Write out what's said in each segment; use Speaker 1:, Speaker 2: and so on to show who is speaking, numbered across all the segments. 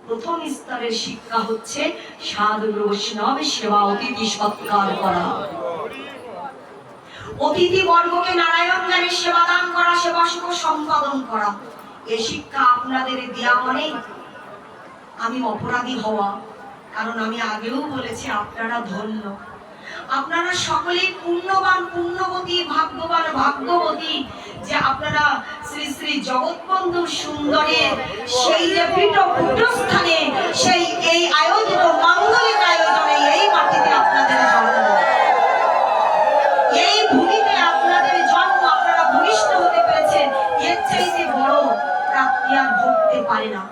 Speaker 1: প্রথম স্তরের শিক্ষা হচ্ছে সাধু বৈষ্ণব সেবা, অতিথি সৎকার করা, অতিথি বর্গকে নারায়ণ জ্ঞানে সেবা দান করা, সেবা শুভ সম্পাদন করা। এই শিক্ষা আপনাদের দেয়া মানে আমি অপরাধী হওয়া। কারণ আমি আগেও বলেছি আপনারা ধন্য, আপনারা সকলেই পুণ্যবান, পুণ্যবতী, ভাগ্যবান, ভাগ্যবতী যে আপনারা শ্রী শ্রী জগৎবন্ধু সুন্দরের সেই যে পীঠস্থানে, সেই এই আয়োজিত মাঙ্গলিক আয়োজনে এই মাটিতে আপনাদের জন্ম, এই ভূমিতে আপনাদের জন্ম, আপনারা ভূমিষ্ঠ হতে পেরেছেন। এর চাইতে বড় প্রাপ্তি আর ঘটতে পারে না।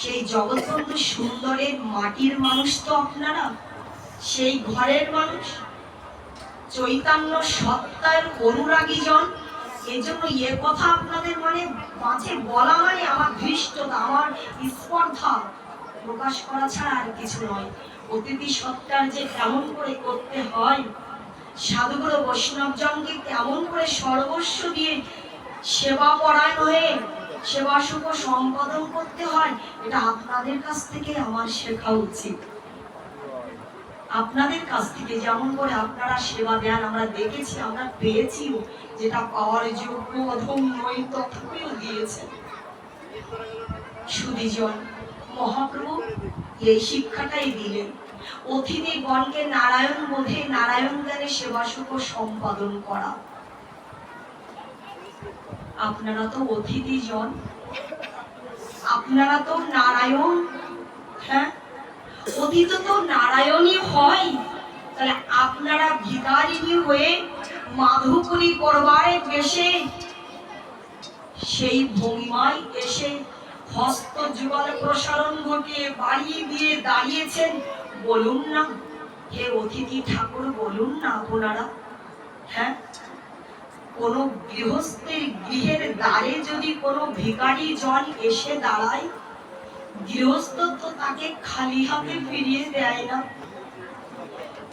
Speaker 1: সেই জগৎবন্ধু সুন্দরের মাটির মানুষ তো আপনারা, সেই ঘরের মানুষ, চৈতন্য সত্তার অনুরাগী জন। এজন্য এ কথা আপনাদের মানে মাঝে বলা মানে আমার ধৃষ্টতা, আমার স্পর্ধা প্রকাশ করা ছাড়া আর কিছু নয়। অতিথি সত্তার যে কেমন করে করতে হয়, সাধুগুরু বৈষ্ণবজনকে কেমন করে সর্বস্ব দিয়ে সেবা পরায়ণ হয়ে সেবা শুভ সম্পাদন করতে হয়, এটা আপনাদের কাছ থেকে আমার শেখা উচিত। আপনাদের কাছ থেকে যেমন করে আপনারা সেবা দেন আমরা দেখেছি, আমরা পেয়েছিও, যেটা পাওয়ার যোগ্য অধম নই তথাপিও দিয়েছেন। সুধীজন মহাপ্রভু এই শিক্ষাটাই দিলেন, অতিথিগণকে নারায়ণ বোধে, নারায়ণ জ্ঞানে সেবা শুভ সম্পাদন করা। আপনারা তো অতিথিজন, আপনারা তো নারায়ণ। হ্যাঁ, অতিথি তো নারায়ণই হয়। তাহলে আপনারা ভিখারিণী হয়ে মাধুকরী করবার বেশে সেই ভঙ্গিমায় এসে হস্ত যুগল প্রসারণ ঘটিয়ে বাড়িয়ে দিয়ে দাঁড়িয়েছেন। বলুন না হে অতিথি ঠাকুর, বলুন না আপনারা। হ্যাঁ, কোন গৃহস্থের গৃহের দ্বারে যদি কোনো ভিখারি জন এসে দাঁড়ায়, গৃহস্থ তো তাকে খালি হাতে ফিরিয়ে দেয় না।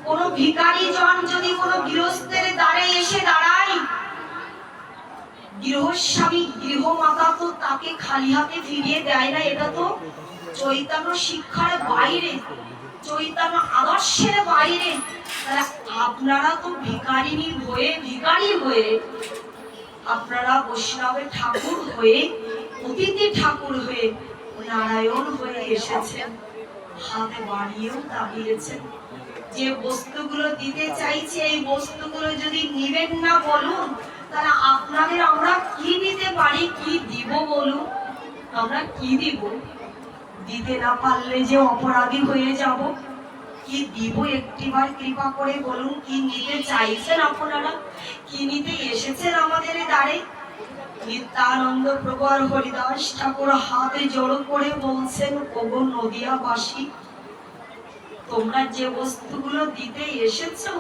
Speaker 1: কোন ভিখারি জন যদি কোনো গৃহস্থের দ্বারে এসে দাঁড়ায়, গৃহস্বামী গৃহমাতা তো তাকে খালি হাতে ফিরিয়ে দেয় না। এটা তো চৈতন্য শিক্ষার বাইরে, চৈতন্য আদর্শের বাইরে। আপনারা তো ভিখারিণী হয়ে, ভিখারি হয়ে, আপনারা বৈষ্ণবের ঠাকুর হয়ে, অতিথি ঠাকুর হয়ে, নারায়ণ হয়ে এসেছেন, হাতে বাড়িয়েও দাঁড়িয়েছেন। যে বস্তুগুলো দিতে চাইছে এই বস্তুগুলো যদি নিবেন না বলুন, তাহলে আপনাদের আমরা কি দিতে পারি, কি দিব বলুন? আমরা কি দিব? দিতে না পারলে যে অপরাধী হয়ে যাব। কি দিব একটিবার কৃপা করে বলুন? কি নিতে চাইছেন আপনারা? কি নিতে এসেছেন আমাদের দ্বারে? নিত্যানন্দ প্রভু আর হরিদাস ঠাকুর হাতে জড়ো করে বলছেন, ওগো নদিয়াবাসী, তোমরা যে বস্তুগুলো দিতে এসেছো,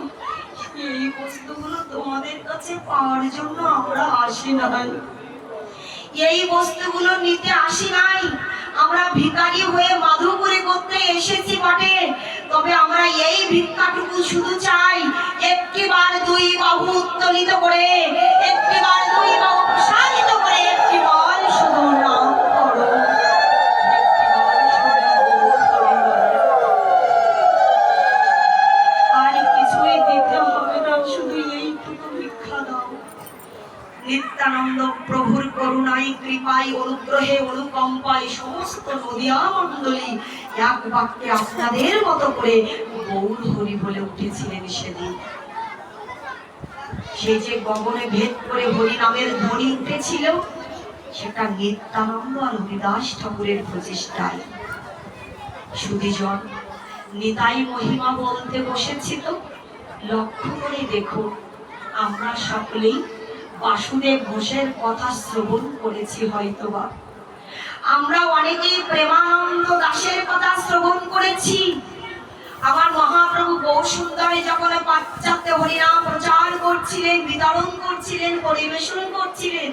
Speaker 1: এই বস্তুগুলো তোমাদের কাছে পাওয়ার জন্য আমরা আসি নাই। এই বস্তুগুলো নিতে আসি নাই। আমরা ভিখারি হয়ে মাধুকরী করতে এসেছি বটে, তবে আমরা এই ভিক্ষাটুকু শুধু চাই, একটিবার দুই বাহু উত্তোলিত করে, একটিবার দুই বাহু প্রসারিত করে, একটিবার শুধু নাম করো, আর কিছুই দিতে হবে না, শুধু এইটুকু ভিক্ষা দাও। নিত্যানন্দ প্রভুর করুণায়, কৃপায়, অনুগ্রহে, অনুকম্পায় সমস্ত নদিয়া মণ্ডলী এক বাক্যে আপনাদের মতো করে গৌর হরি বলে উঠেছিলেন সেদিন। সেই যে গগনে ভেদ করে হরি নামের ধ্বনি উঠেছিল, সেটা নিত্যানন্দ আর হরিদাস ঠাকুরের প্রচেষ্টায়। সুধীজন, নিতাই মহিমা বলতে বসেছি তো, লক্ষ্য করে দেখো, আমরা সকলেই বাসুদেব ঘোষের কথা শ্রবণ করেছি হয়তোবা। আমরা অনেকেই প্রেমানন্দ দাসের কথা শ্রবণ করেছি। আমার মহাপ্রভু গৌর সুন্দরে যখন পাশ্চাত্য হরিনাম প্রচার করছিলেন, বিতরণ করছিলেন, পরিবেশন করছিলেন,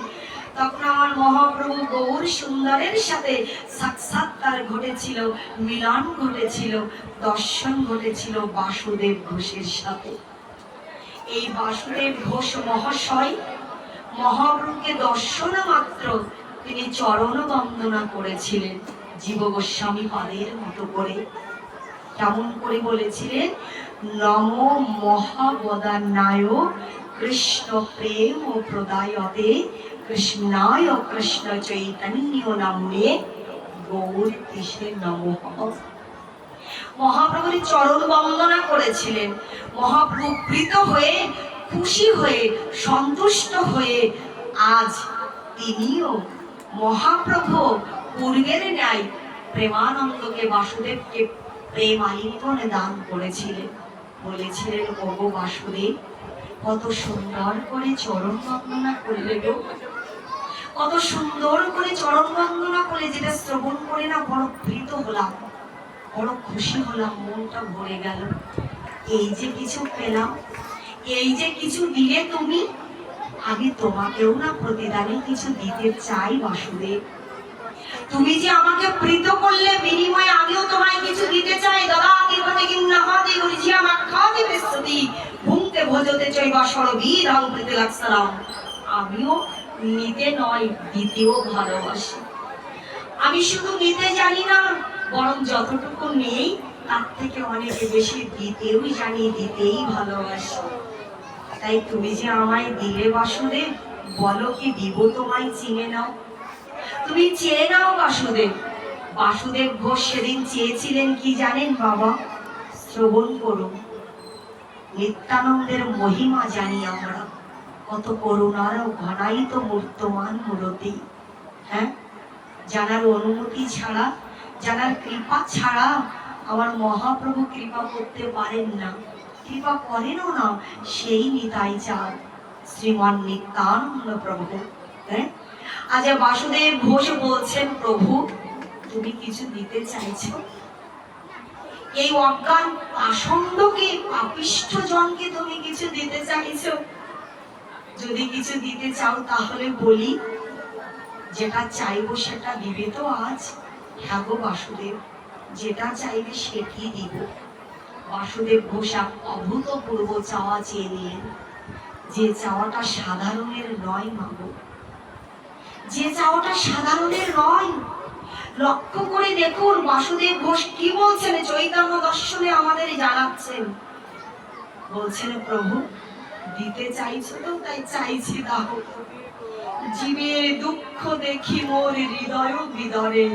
Speaker 1: তখন আমার মহাপ্রভু গৌর সুন্দরের সাথে সাক্ষাৎকার ঘটেছিল, মিলন ঘটেছিল, দর্শন ঘটেছিল বাসুদেব ঘোষের সাথে। এই বাসুদেব ঘোষ মহাশয় মহাপ্রভুকে দর্শন মাত্র তিনি চরণ বন্দনা করেছিলেন, জীব গোস্বামী পাদের মতো করে কেমন করে বলেছিলেন, নম মহাবদান্যায় কৃষ্ণ প্রেম প্রদায়তে কৃষ্ণায় কৃষ্ণ চৈতন্য নাম্নে গৌরীশে নমঃ। মহাপ্রভুর চরণ বন্দনা করেছিলেন। মহাপ্রভু প্রীত হয়ে, খুশি হয়ে, সন্তুষ্ট হয়ে আজ তিনিও মহাপ্রভু পূর্বের ন্যায় প্রেমানন্দকে, বাসুদেবকে প্রেম আলিঙ্গনে দান করেছিলেন। বলেছিলেন, ওগো বাসুদেব, কত সুন্দর করে চরণ বন্দনা করলে গো, কত সুন্দর করে চরণ বন্দনা করে, যেটা শ্রবণ করে না বড় প্রীত হলাম, বড় খুশি হলাম, মনটা ভরে গেল। এই যে কিছু পেলাম, এই যে কিছু দিলে তুমি, আমি তোমাকেও না প্রতিদানে কিছু দিতে চাই বাসুদেব। তুমি যে আমাকে প্রীত করলে, বিনিময়ে আমিও তোমায় কিছু দিতে চাই। দাদা কিরপতি কিন্নাহাতি গুরুজি আমার খাতি বিস্তুতি ভুংতে ভোজতে চৈবা সরবিধং প্রীতিলাৎসলাম। আমিও নিতে নয়, দিতেও ভালোবাসি। আমি শুধু নিতে জানি না, বরং যতটুকু নেই তার থেকে অনেক বেশি দিতেও জানি, দিতেই ভালোবাসি। তাই তুমি যে আমায় দিলে বাসুদেব, বলো কি দিব তোমায়, চিনে নাও, তুমি চেয়ে নাও বাসুদেব। বাসুদেব ঘোষ সেদিন চেয়েছিলেন কি জানেন বাবা? শ্রবণ করুন, নিত্যানন্দের মহিমা জানি আমরা, কত করুণার ঘনায়িত মূর্তমান মূরতি। হ্যাঁ, জানার অনুমতি ছাড়া, জানার কৃপা ছাড়া আমার মহাপ্রভু কৃপা করতে পারেন না, কৃপা করেনও না। সেই নিতাই চাঁদ শ্রীমান নিত্যানন্দ প্রভু। হ্যাঁ, আজ বাসুদেব ঘোষ বলছেন, প্রভু তুমি কিছু দিতে চাইছো, এই অজ্ঞান আসন্দকে, পাপিষ্ঠ জনকে তুমি কিছু দিতে চাইছো। যদি কিছু দিতে চাও তাহলে বলি, যেটা চাইবো সেটা দিবে তো আজ? হ্যাঁ গো বাসুদেব, যেটা চাইবে সেটি দিব। বাসুদেব ঘোষ অভূতপূর্ব চাওয়া চেয়ে নিলেন, যে চাওয়াটা সাধারণের নয় মাগো, যে চাওয়াটা সাধারণের নয়। লক্ষ্য করে দেখুন বাসুদেব ঘোষ কি বলছেন, চৈতন্য দর্শনে আমাদের জানাচ্ছেন। বলছেন, প্রভু দিতে চাইছো তো, তাই চাইছি দাও। জীবের দুঃখ দেখি মোর হৃদয় বিদরে,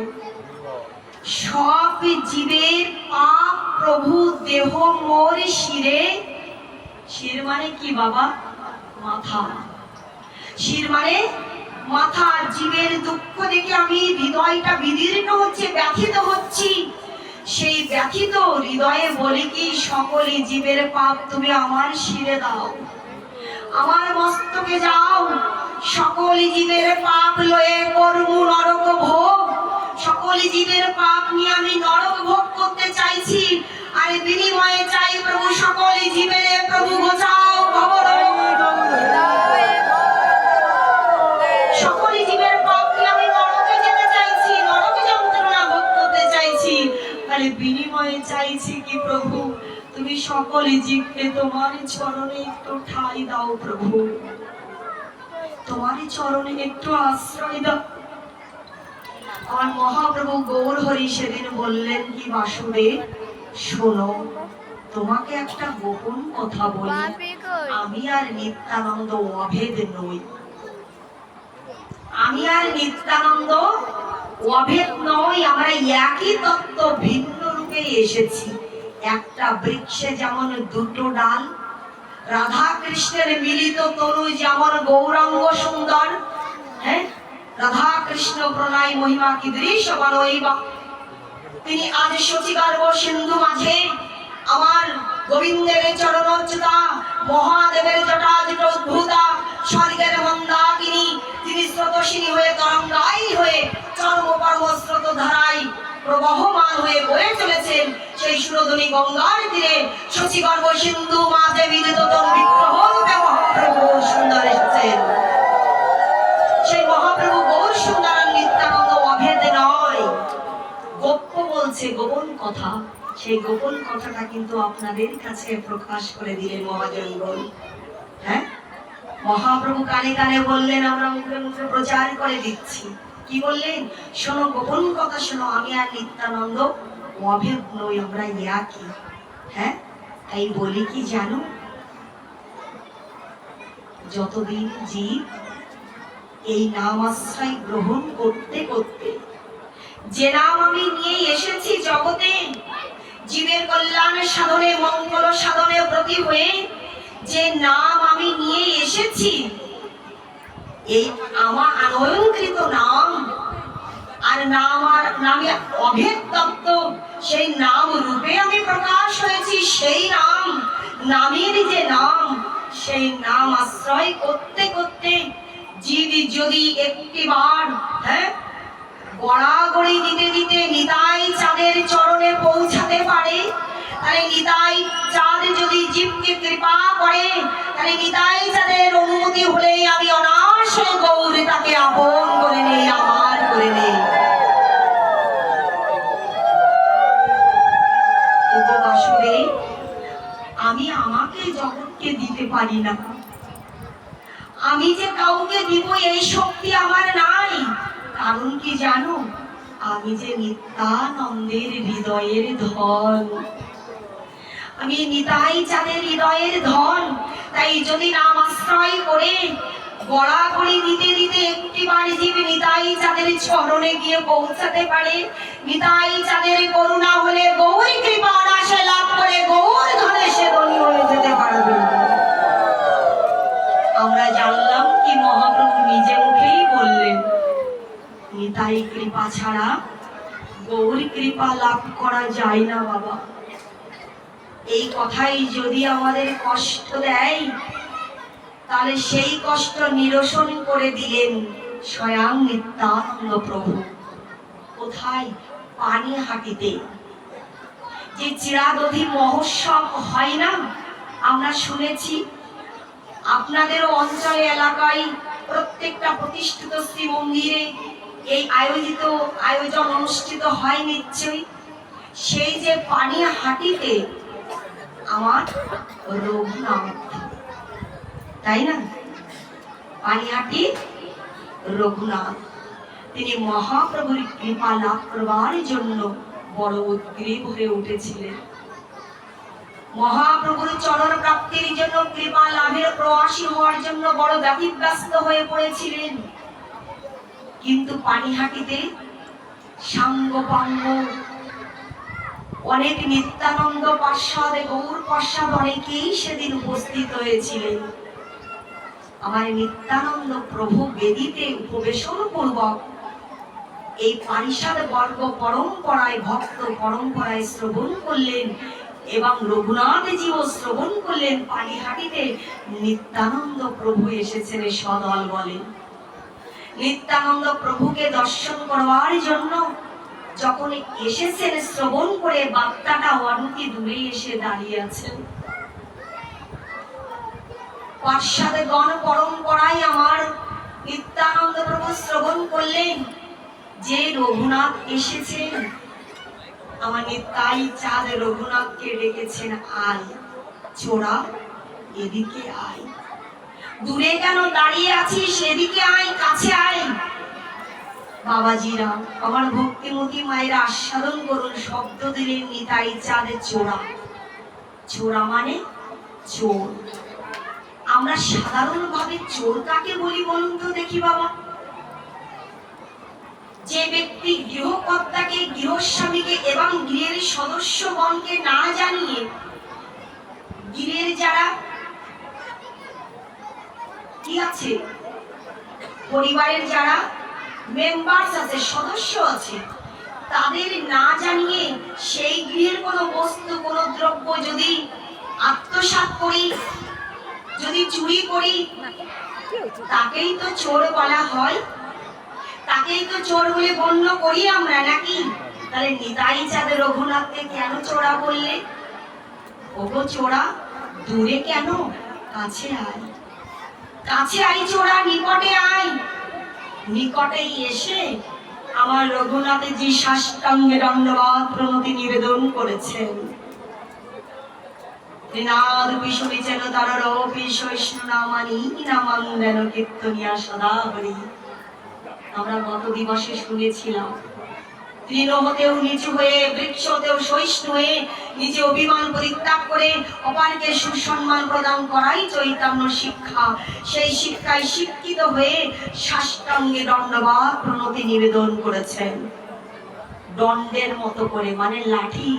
Speaker 1: সব জীবের পাপ প্রভু দেহ মোর শিরে। শির মানে কি বাবা? মাথা। শির মানে মাথা। জীবের দুঃখ দেখে আমি হৃদয়টা বিদীর্ণ হচ্ছে, ব্যথিত হচ্ছি। সেই ব্যথিত হৃদয়ে বলি কি, সকলে জীবের পাপ তুমি আমার শিরে দাও, আমার মস্তকে যাও। সকল জীবের পাপ লয়ে করব নরক ভোগ। সকল জীবের পাপ নিয়ে আমি নরক ভোগ করতে চাইছি। আর বিনিময়ে চাই প্রভু, সকল জীবের প্রভু ঘোচাও খবর। সকল জীবের পাপ নিয়ে আমি নরকে যেতে চাইছি, নরকে যন্ত্রণা ভোগ করতে চাইছি। আর বিনিময়ে চাইছি কি প্রভু, তুমি সকল জীবকে তোমার চরণে একটু ঠাঁই দাও প্রভু, তোমার চরণে একটু আশ্রয় দাও। আমার মহাপ্রভু গৌর হরি সেদিন বললেন কি, বাসুদেব শোনো, তোমাকে একটা গোপন কথা বলি, আমি আর নিত্যানন্দ অভেদ নই। আমি আর নিত্যানন্দ অভেদ নই, আমরা একই তত্ত্ব, ভিন্ন রূপে এসেছি। একটা বৃক্ষে যেমন দুটো ডাল, রাধা কৃষ্ণের মিলিত তনু যেমন গৌরাঙ্গ সুন্দর। হ্যাঁ, রাধা কৃষ্ণ প্রণয় মহিমা কি দৃশ্য বানইবা। তিনি আজ সচিগর্ভ সিন্ধু মাঝে আমার গোবিন্দের চরণচ্যুতা, মহাদেবের জটাজট উদ্ভূতা, স্বর্গের মন্দাকিনী, তিনি স্রোতস্বিনী হয়ে, তরঙ্গায়ী হয়ে, চরম পরম স্রোত ধারায় প্রবহমান হয়ে বয়ে চলেছেন। সেই সুরধনী গঙ্গার তীরে সচিগর্ভ সিন্ধু মাঝে বিদিত তরু বিগ্রহ রূপে মহাপ্রভু সুন্দর এসেছেন। সেই মহাপ্রভু গৌর সুন্দর নিত্যানন্দ অভেদ নয়, গোপ্য বলছে, গোপন কথা। সেই গোপন কথাটা কিন্তু আপনাদের কাছে প্রকাশ করে দিলেন মহাজনগণ। হ্যাঁ, মহাপ্রভু কানে কানে বললেন, আমরা মুখে মুখে প্রচার করে দিচ্ছি। কি বললেন? শোনো, গোপন কথা শোনো, আমি আর নিত্যানন্দ অভেদ নই, আমরা একই। হ্যাঁ, তাই বলি কি জানো, যতদিন জীব এই নাম আশ্রয় গ্রহণ করতে করতে, যে নাম আমি নিয়ে এসেছি জগতে, জীবের কল্যাণ সাধনে, মঙ্গল সাধনে ব্রতী হয়ে যে নাম আমি নিয়ে এসেছি, এই আমার অলঙ্কৃত নাম, আর নামে অভেদ তত্ত্ব, সেই নাম রূপে আমি প্রকাশ হয়েছি। সেই নামের যে নাম, সেই নাম আশ্রয় করতে করতে জীব যদি একটিবার গড়াগড়ি দিতে দিতে নিতাই চাঁদের চরণে পৌঁছাতে পারে, তাহলে নিতাই চাঁদ যদি জীবকে কৃপা করে, তাহলে নিতাই চাঁদের অনুমতি হলে আমি অনায়াসে গৌরী তাকে আপন করে নেই, আমার করে নেই। আমি আমাকে জগৎকে দিতে পারি না, আমি যে কাউকে দিব এই শক্তি আমার নাই। কারণ কি জানো, আমি যে নিত্যানন্দের হৃদয়ের ধন, আমি নিতাই চাঁদের হৃদয়ের ধন। তাই যদি নাম আশ্রয় করে গড়াগড়ি দিতে দিতে একটিবার জীব নিতাই চাঁদের চরণে গিয়ে পৌঁছাতে পারে, নিতাই চাঁদের করুণা হলে গৌরী কৃপা অনায়াসে লাভ করে গৌর ধরে সে ধনী হয়ে যেতে পারবে। আমরা জানলাম কি মহাপ্রভু নিজে মুখেই বললেন, নিতাই কৃপা ছাড়া গৌর কৃপা লাভ করা যায় না বাবা। এই কথাই যদি আমাদের কষ্ট দেয়, তাহলে সেই কষ্ট নিরসন করে দিলেন স্বয়ং নিত্যানন্দ প্রভু। কোথায়? পানিহাটিতে যে চিরাদধি মহোৎসব হয় না, আমরা শুনেছি। আপনাদের অঞ্চলে এলাকায় প্রত্যেকটা প্রতিষ্ঠিত শ্রী মন্দিরে এই আয়োজন অনুষ্ঠিত হয় নিশ্চয়ই। সেই যে পানিহাটিতে আমার রঘুনাথ, তাই না? পানিহাটি রঘুনাথ, তিনি মহাপ্রভুর কৃপা লাভ করবার জন্য বড় উদ্গ্রীব হয়ে উঠেছিলেন। মহাপ্রভুর চরণ প্রাপ্তির জন্য, কৃপা লাভের প্রয়াসী হওয়ার জন্য বড় ব্যতিব্যস্ত হয়ে পড়েছিলেন। কিন্তু পানিহাটিতে সাঙ্গপাঙ্গ অনেক নিত্যানন্দ পার্ষদ, গৌর পার্ষদ অনেকেই সেদিন উপস্থিত হয়েছিলেন। আমার নিত্যানন্দ প্রভু বেদিতে উপবেশন পূর্বক এই পারিষদ বর্গ পরম্পরায়, ভক্ত পরম্পরায় শ্রবণ করলেন এবং রঘুনাথজিও শ্রবণ করলেন। পানিহাটিতে নিত্যানন্দ প্রভু এসেছেন সদল বলে। নিত্যানন্দ প্রভুকে দর্শন করবার জন্য যখন এসেছেন, শ্রবণ করে বার্তাটা অনতি দূরে এসে দাঁড়িয়ে আছেন। পার্ষদগণ পরম্পরায় আমার নিত্যানন্দ প্রভু শ্রবণ করলেন যে রঘুনাথ এসেছেন। আমার নিতাই চাঁদ রঘুনাথকে ডেকেছেন, আয় চোরা, এদিকে আয়। দূরে কেন দাঁড়িয়ে আছিস? এদিকে আয়, কাছে আয়। বাবাজিরা, আমার ভক্তিমতী মায়েরা আস্বাদন করুন, শব্দ দিলেন নিতাই চাঁদ চোরা। চোরা মানে চোর। আমরা সাধারণভাবে চোর কাকে বলি বলুন তো দেখি বাবা? যে ব্যক্তি গৃহকর্তাকে, গৃহস্বামীকে এবং গৃহের সদস্যগণকে না জানিয়ে, গৃহের যারা কি আছে, পরিবারের যারা মেম্বার্স আছে, সদস্য আছে, তাদের না জানিয়ে সেই গৃহের কোনো বস্তু, কোনো দ্রব্য যদি আত্মসাৎ করি, যদি চুরি করি, তাকেই তো চোর বলা হয়, তাকেই তো চোর বলে গণ্য করি আমরা, নাকি? তাহলে নিতাই চাঁদ রঘুনাথকে কেন চোরা বললে? ওগো চোরা, দূরে কেন, কাছে আয়, কাছে আয় চোরা, নিকটে আয়। নিকটেই এসে আমার রঘুনাথজি সাষ্টাঙ্গে দণ্ডবাদ প্রণতি নিবেদন করেছেন। ত্রিনাদ পিশবি যেন তার রূপী সহিষ্ণু নামানি নামান্দেন কীর্তনিয়া সদা হরি। আমরা গত দিবসে শুনেছিলাম, তৃণ হতেও নিচু হয়ে, বৃক্ষ হতেও সহিষ্ণু হয়ে, নিজে অভিমান পরিত্যাগ করে অপারকে সুসম্মান প্রদান করাই চৈতন্য শিক্ষা। সেই শিক্ষায় শিক্ষিত হয়ে সাষ্টাঙ্গে দণ্ডবাদ প্রণতি নিবেদন করেছেন। দণ্ডের মতো করে, মানে লাঠি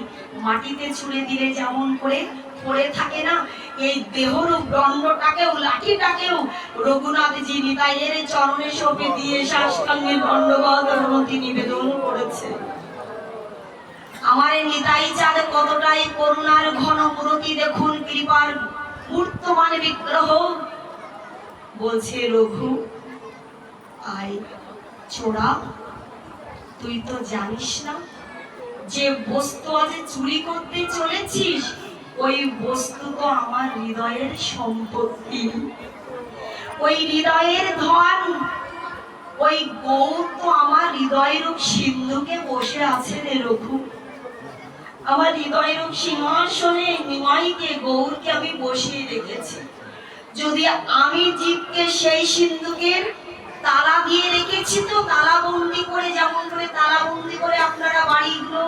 Speaker 1: মাটিতে ছুঁড়ে দিলে যেমন করে পড়ে থাকে না, এই দেহরূপ দণ্ডটাকেও, লাঠিটাকেও রঘুনাথজি নিতাইয়ের চরণে সঁপে দিয়ে সাষ্টাঙ্গে দণ্ডবাদ প্রণতি নিবেদন করেছে। আমার নিতাই চাঁদ কতটাই করুণার ঘন মূরতি দেখুন, কৃপার মূর্তমান বিগ্রহ। বলছে, রঘু আয় ছোড়া, তুই তো জানিস না যে বস্তু আজ চুরি করতে চলেছিস, ওই বস্তু তো আমার হৃদয়ের সম্পত্তি, ওই হৃদয়ের ধন, ওই গৌর তো আমার হৃদয়রূপ সিন্ধুকে বসে আছে রে রঘু। আমার হৃদয়রূপ সিংহাসনে নিমাইকে, গৌরকে আমি বসিয়ে রেখেছি। যদি আমি জীবকে সেই সিন্ধুকের তালা দিয়ে রেখেছি, তো তালাবন্দি করে, যেমন করে তালাবন্দি করে আপনারা বাড়িগুলো,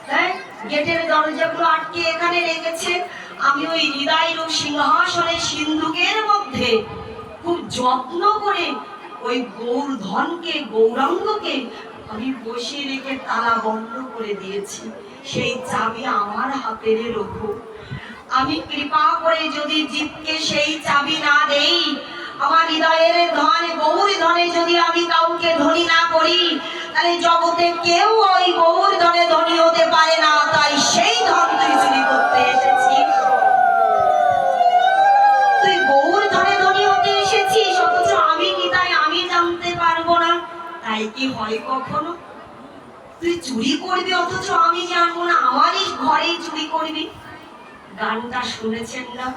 Speaker 1: হ্যাঁ, গেটের দরজাগুলো আটকে এখানে রেখেছে, আমি ওই হৃদয়রূপ সিংহাসনে সিন্ধুকের মধ্যে খুব যত্ন করে ওই গৌর ধনকে, গৌরাঙ্গকে আমি বসিয়ে রেখে তালা বন্ধ করে দিয়েছি। সেই চাবি আমার হাতে রে রঘু। আমি কৃপা করে যদি জীবকে সেই চাবি না দেই, আমার হৃদয়ের ধন, গৌর ধনে যদি আমি কাউকে ধনী না করি, তাহলে জগতে কেউ ওই গৌর ধনে ধনী হতে পারে না। তাই সেই ধন তুই চুরি করতে এসেছিস, তুই গৌর ধনে ধনী হতে এসেছিস, অথচ আমি নিতাই আমি জানতে পারবো না। তাই কি হয় কখনো? তুই চুরি করবি অথচ আমি জানবো না, আমারই ঘরেই চুরি করবি। গানটা শুনেছেন না?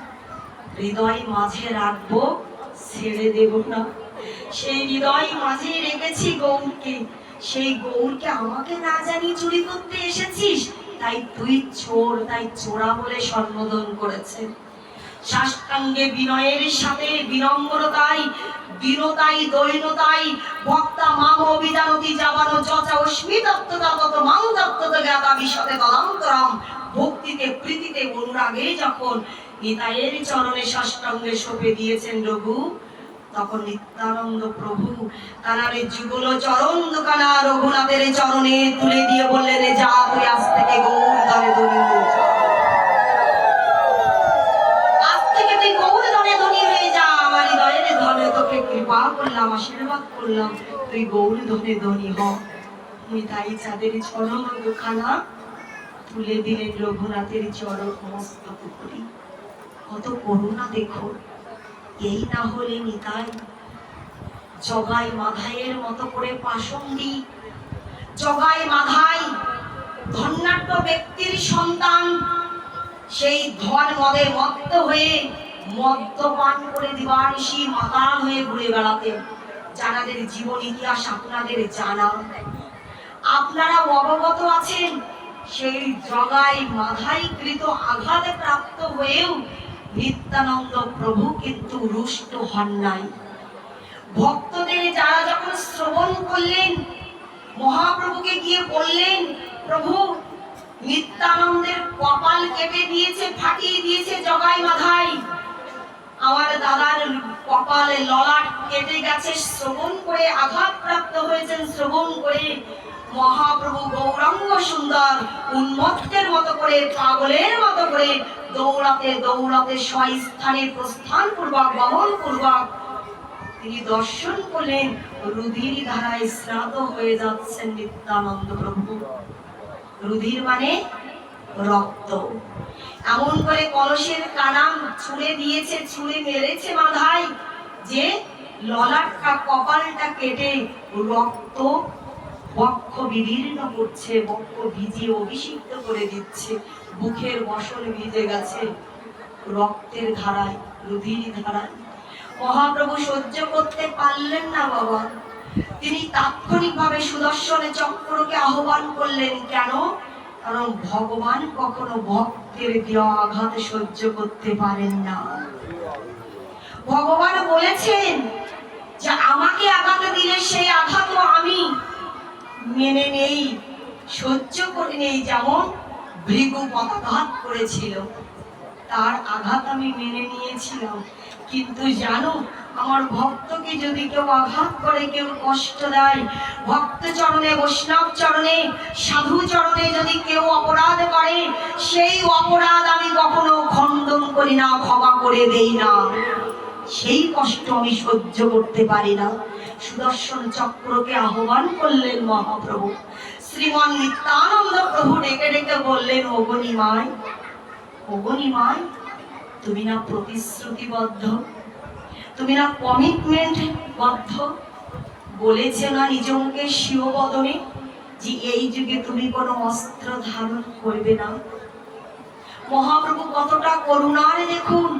Speaker 1: হৃদয় মাঝে রাখবো, ছেড়ে দেব না। সেই হৃদয় মাঝে রেখেছি গৌরকে, সেই গৌরকে আমাকে না জানিয়ে চুরি করতে এসেছিস, তাই তুই চোর, তাই চোরা বলে সম্বোধন করেছে। সাষ্টাঙ্গে বিনয়ের সাথে বিনম্রতাই, বিনতাই, দৈনতাই, ভক্তা মাম অভিজানতি জাবানো যচা অস্মি তত্ত্বতা তত মাং তত্ত্বত জ্ঞাতা বিশদে তদান্তরম। ভক্তিতে, প্রীতিতে, অনুরাগে যখন নিতাইয়ের চরণে সাষ্টাঙ্গে সঁপে দিয়েছেন রঘু, তখন নিত্যানন্দ প্রভু তানারে যুগল চরণ দোকানা রঘুনাথের চরণে তুলে দিয়ে বললেন, যা তুই আজ থেকে গৌর ধনে ধনী হয়ে যা, আজ থেকে তুই গৌর ধনে ধনী হয়ে যা। আমার হৃদয়ের ধনে তোকে কৃপা করলাম, আশীর্বাদ করলাম, তুই গৌর ধনে ধনী হ। নিতাই চাঁদের চরণ দুখানা তুলে দিলেন রঘুনাথের চরণ মস্তক করি। কত করুণা দেখো। এই না হলে নিতাই জগাই মাধাইয়ের মতো করে পাষণ্ডী, জগাই মাধাই ধন্যাঢ্য ব্যক্তির সন্তান, সেই ধন মদে মত্ত হয়ে মদ্যপান করে দিবানিশি মাতাল হয়ে ঘুরে বেড়াতেন। যাদের জীবন ইতিহাস আপনাদের জানা, আপনারা অবগত আছেন, সেই জগাই মাধাই কৃত আঘাতে প্রাপ্ত হয়েও নিত্যানন্দ প্রভু কিন্তু রুষ্ট হন নাই। ভক্তদের যারা যখন শ্রবণ করলেন, মহাপ্রভুকে গিয়ে বললেন, প্রভু নিত্যানন্দের কপাল কেটে দিয়েছে, ফাটিয়ে দিয়েছে জগাই মাধাই, আমার দাদার কপালে ললাট কেটে গেছে, শ্রবণ করে আঘাতপ্রাপ্ত হয়েছেন। শ্রবণ করে মহাপ্রভু গৌরাঙ্গ সুন্দর উন্মত্তের মতো করে, পাগলের মতো করে দৌড়াতে দৌড়াতে স্বস্থানে প্রস্থান পূর্বক, গমন পূর্বক তিনি দর্শন করলেন, রুধির ধারায় স্নাত হয়ে যাচ্ছেন নিত্যানন্দ প্রভু। রুধির মানে রক্ত। এমন করে কলসের কানা ছুঁড়ে দিয়েছে, ছুঁড়ে মেরেছে মাধাই, যে ললাটটা, কপালটা কেটে রক্ত বক্ষ বিদীর্ণ করছে, বক্ষ ভিজিয়ে অভিষিক্ত করে দিচ্ছে, বুকের বসন ভিজে গেছে রক্তের ধারায়, রুধির ধারায়। মহাপ্রভু সহ্য করতে পারলেন না বাবা, তিনি তাৎক্ষণিকভাবে সুদর্শন চক্রকে আহ্বান করলেন। কেন? কারণ ভগবান কখনো ভক্তের দেওয়া আঘাত সহ্য করতে পারেন না। ভগবান বলেছেন যে আমাকে আঘাত দিলে সেই আঘাতও আমি মেনে নেই, সহ্য করে নেই। যেমন ভৃগু পদাঘাত করেছিল, তার আঘাত আমি মেনে নিয়েছিলাম। কিন্তু জানো, আমার ভক্তকে যদি কেউ আঘাত করে, কেউ কষ্ট দেয়, ভক্ত চরণে, বৈষ্ণব চরণে, সাধু চরণে যদি কেউ অপরাধ করে, সেই অপরাধ আমি কখনো খণ্ডন করি না, ক্ষমা করে দেই না। সেই কষ্ট আমি সহ্য করতে পারি না। সুদর্শন চক্রকে আহ্বান করলেন মহাপ্রভু। শ্রীমান নিত্যানন্দ প্রভু ডেকে ডেকে বললেন, ওগো নিমাই, ওগো নিমাই, তুমি না প্রতিশ্রুতিবদ্ধ, তুমি না কমিটমেন্ট বদ্ধ, বলেছে না নিজ মুখে শিববদনে যে এই যুগে তুমি কোনো অস্ত্র ধারণ করবে না। মহাপ্রভু কতটা করুণার দেখুন,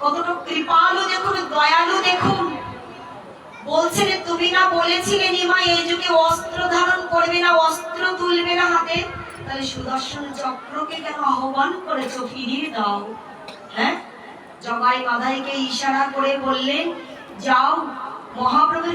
Speaker 1: কতটা কৃপালু দেখুন, দয়ালু দেখুন। বলছেন, তুমি না বলেছিলে নিমাই এই যুগে অস্ত্র ধারণ করবে না, অস্ত্র তুলবে না হাতে, তাহলে সুদর্শন চক্রকে কেন আহ্বান করেছো, ফিরিয়ে দাও। হ্যাঁ, জগাই মাধাইকে ইশারা করে বললেন, যাও। মহাপ্রভু